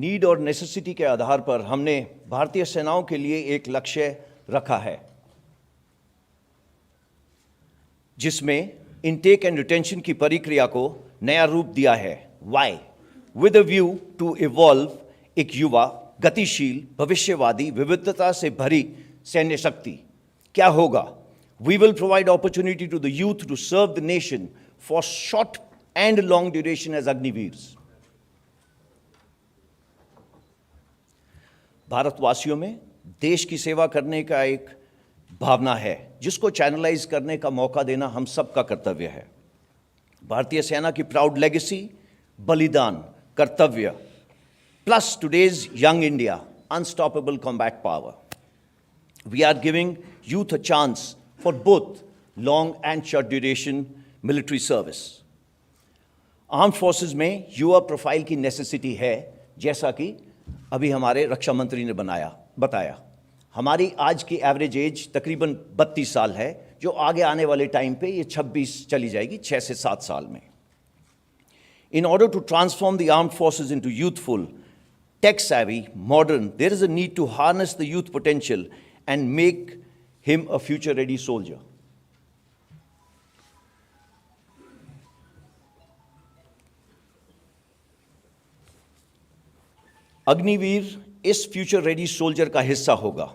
Need और necessity के आधार पर हमने भारतीय सेनाओं के लिए एक लक्ष्य रखा है जिसमें इनटेक एंड रिटेंशन की प्रक्रिया को नया रूप दिया है। Why? With a view to evolve एक युवा, गतिशील, भविष्यवादी, विविधता से भरी सैन्य शक्ति। क्या होगा? We will provide opportunity to the youth to serve the nation for short and long duration as Agniveers. भारतवासियों में देश की सेवा करने का एक भावना है जिसको चैनलाइज करने का मौका देना हम सबका कर्तव्य है। भारतीय सेना की प्राउड लेगेसी, बलिदान, कर्तव्य, plus today's young India, unstoppable combat power. We are giving youth a chance for both long and short duration military service. Armed forces में युवा प्रोफाइल की नेसेसिटी है, जैसा कि अभी हमारे रक्षा मंत्री ने बताया। हमारी आज की एवरेज एज तकरीबन 32 साल है, जो आगे आने वाले टाइम पे ये 26 चली जाएगी, 6 से 7 साल में। In order to transform the armed forces into youthful, tech-savvy, modern, there is a need to harness the youth potential and make him a future-ready soldier. Agniveer इस फ्यूचर रेडी सोल्जर का हिस्सा होगा।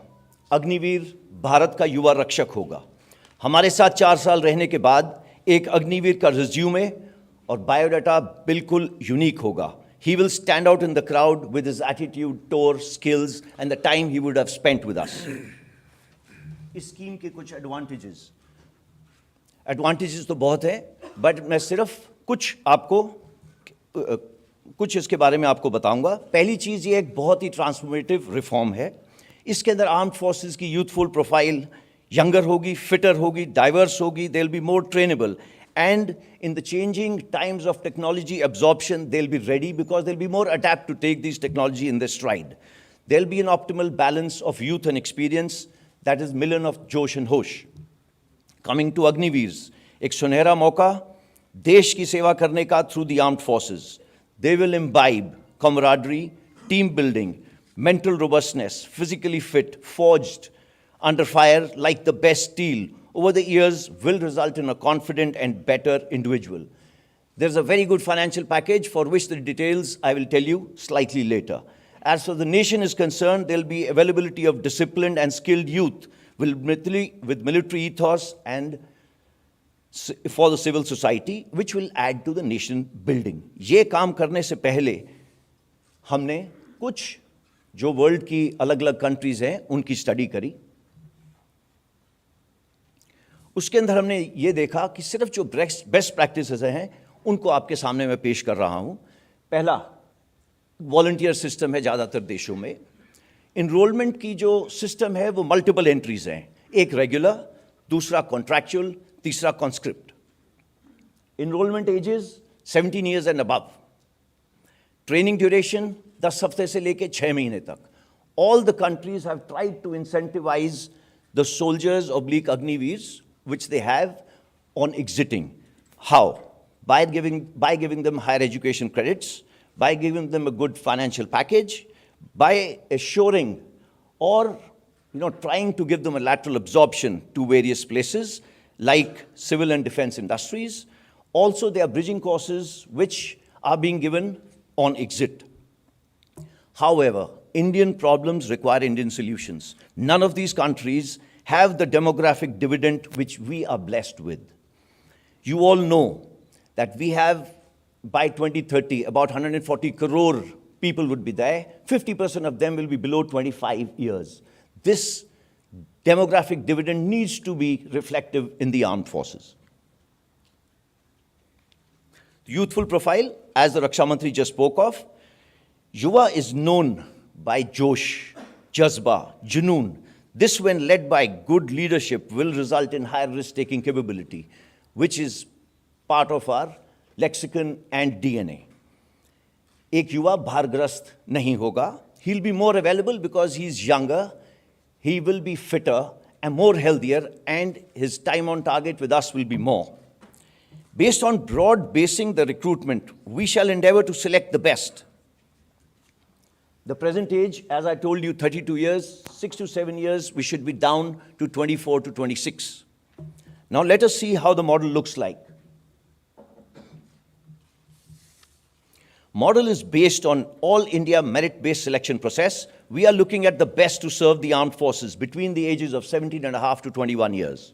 अग्निवीर भारत का युवा रक्षक होगा। हमारे साथ 4 साल रहने के बाद एक अग्निवीर का रिज्यूमे और बायोडाटा बिल्कुल यूनिक होगा। He will stand out in the crowd with his attitude, tour, skills and the time he would have spent with us. इस स्कीम के कुछ एडवांटेजेस तो बहुत है, बट मैं सिर्फ कुछ इसके बारे में आपको बताऊंगा। पहली चीज़ ये एक बहुत ही ट्रांसफॉर्मेटिव रिफॉर्म है। इसके अंदर आर्म्ड फोर्सेस की यूथफुल प्रोफाइल यंगर होगी, फिटर होगी, डाइवर्स होगी, they will be more trainable, and in the changing times of technology absorption, they'll be ready because they'll be more adept to take these technology in their stride. There'll be an optimal balance of youth and experience, that is million of josh and hosh. Coming to Agniveers, एक सुनहरा मौका देश की सेवा करने का through the armed forces. They will imbibe camaraderie, team building, mental robustness, physically fit, forged under fire like the best steel over the years will result in a confident and better individual. There's a very good financial package for which the details I will tell you slightly later. As for the nation is concerned, there'll be availability of disciplined and skilled youth with military ethos and for the civil society, which will add to the nation building. ये काम करने से पहले हमने कुछ जो world की अलग-अलग कंट्रीज हैं उनकी स्टडी करी। उसके अंदर हमने ये देखा कि सिर्फ जो बेस्ट प्रैक्टिसेस हैं उनको आपके सामने मैं पेश कर रहा हूँ। पहला, वॉलंटियर सिस्टम है ज़्यादातर देशों में। इनरोलमेंट की जो सिस्टम है वो मल्टीपल एंट्रीज हैं, एक रेगुलर, दूसरा कॉन्ट्रैक्चुअल, तीसरा conscript. Enrolment ages 17 years and above. Training duration 10 हफ्ते से लेके 6 महीने तक। All the countries have tried to incentivise the soldiers oblique Agniveers which they have on exiting. How? By giving them higher education credits, by giving them a good financial package, by assuring or trying to give them a lateral absorption to various places like civil and defense industries. Also, there are bridging courses which are being given on exit. However, Indian problems require Indian solutions. None of these countries have the demographic dividend which we are blessed with. You all know that we have, by 2030, about 140 crore people would be there. 50% of them will be below 25 years. This demographic dividend needs to be reflective in the armed forces. The youthful profile, as the Raksha Mantri just spoke of, Yuva is known by Josh, Jazba, Junoon. This, when led by good leadership, will result in higher risk-taking capability, which is part of our lexicon and DNA. एक युवा भारग्रस्त नहीं होगा. He'll be more available because he's younger. He will be fitter and more healthier, and his time on target with us will be more. Based on broad basing the recruitment, we shall endeavor to select the best. The present age, as I told you, 32 years, 6 to 7 years, we should be down to 24 to 26. Now let us see how the model looks like. Model is based on all India merit-based selection process. We are looking at the best to serve the armed forces between the ages of 17.5 to 21 years.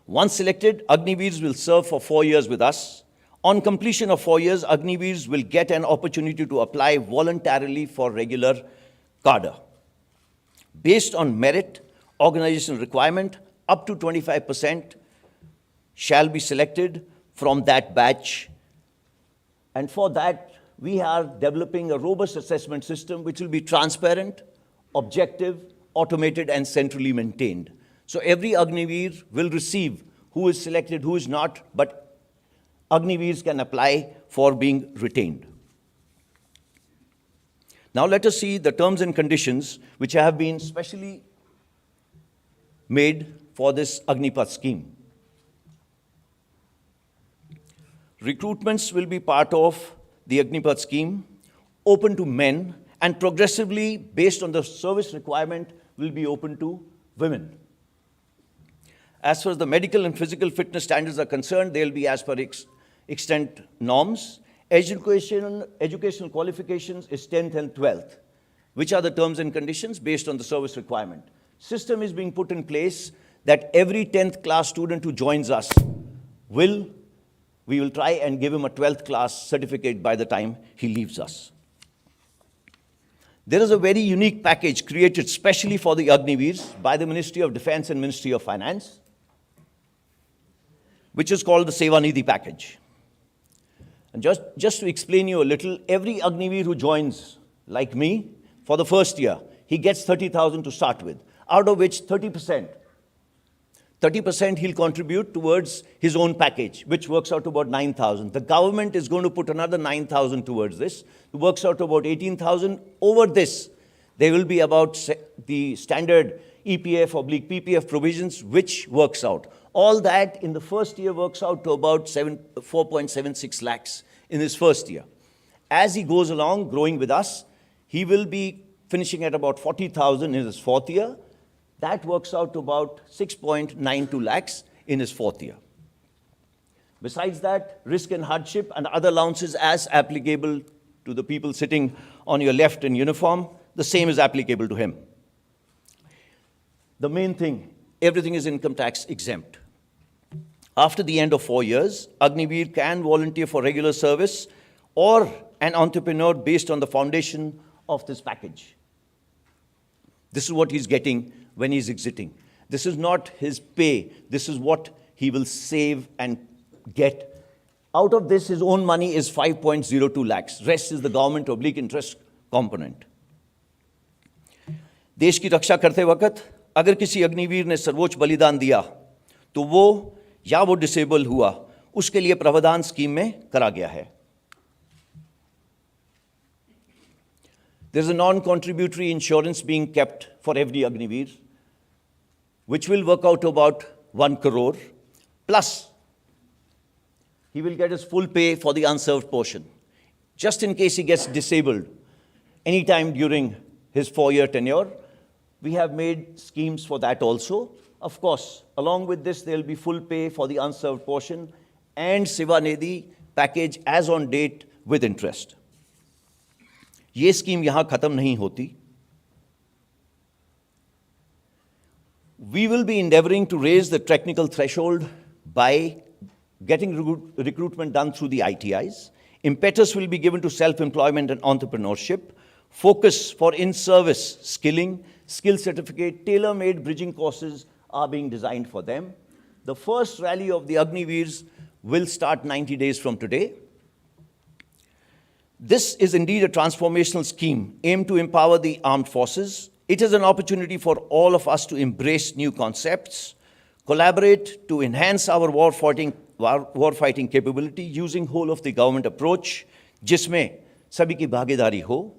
Once selected, Agniveers will serve for 4 years with us. On completion of 4 years, Agniveers will get an opportunity to apply voluntarily for regular cadre. Based on merit, organizational requirement, up to 25% shall be selected from that batch. And for that, we are developing a robust assessment system which will be transparent, objective, automated, and centrally maintained. So every Agniveer will receive who is selected, who is not, but Agniveers can apply for being retained. Now let us see the terms and conditions which have been specially made for this Agnipath scheme. Recruitments will be part of the Agnipath scheme, open to men, and progressively, based on the service requirement, will be open to women. As far as the medical and physical fitness standards are concerned, they will be as per extent norms. Educational qualifications is 10th and 12th, which are the terms and conditions based on the service requirement. System is being put in place that every 10th class student who joins us we will try and give him a 12th class certificate by the time he leaves us. There is a very unique package created specially for the Agniveers by the Ministry of Defense and Ministry of Finance, which is called the Seva Nidhi package. And just to explain you a little, every Agniveer who joins, like me, for the first year, he gets 30,000 to start with, out of which 30% he'll contribute towards his own package, which works out to about 9,000. The government is going to put another 9,000 towards this. It works out to about 18,000. Over this, there will be about the standard EPF/PPF provisions, which works out. All that in the first year works out to about 4.76 lakhs in his first year. As he goes along, growing with us, he will be finishing at about 40,000 in his fourth year. That works out to about 6.92 lakhs in his fourth year. Besides that, risk and hardship and other allowances as applicable to the people sitting on your left in uniform, the same is applicable to him. The main thing, everything is income tax exempt. After the end of 4 years, Agniveer can volunteer for regular service or an entrepreneur based on the foundation of this package. This is what he's getting when he's exiting. This is not his pay. This is what he will save and get. Out of this, his own money is 5.02 lakhs. Rest is the government/interest component. देश की रक्षा करते वक्त अगर किसी अग्निवीर ने सर्वोच्च बलिदान दिया तो वो डिसेबल हुआ, उसके लिए प्रावधान स्कीम में करा गया है. There's a non-contributory insurance being kept for every Agniveer, which will work out to about 1 crore. Plus, he will get his full pay for the unserved portion. Just in case he gets disabled anytime during his 4-year tenure, we have made schemes for that also. Of course, along with this, there will be full pay for the unserved portion and Seva Nidhi package as on date with interest. ये scheme यहां खत्म नहीं होती. We will be endeavoring to raise the technical threshold by getting recruitment done through the ITIs. Impetus will be given to self-employment and entrepreneurship. Focus for in-service skilling, skill certificate, tailor-made bridging courses are being designed for them. The first rally of the Agniveers will start 90 days from today. This is indeed a transformational scheme aimed to empower the armed forces. It is an opportunity for all of us to embrace new concepts, collaborate to enhance our war fighting capability using whole of the government approach, जिसमें सभी की भागीदारी हो.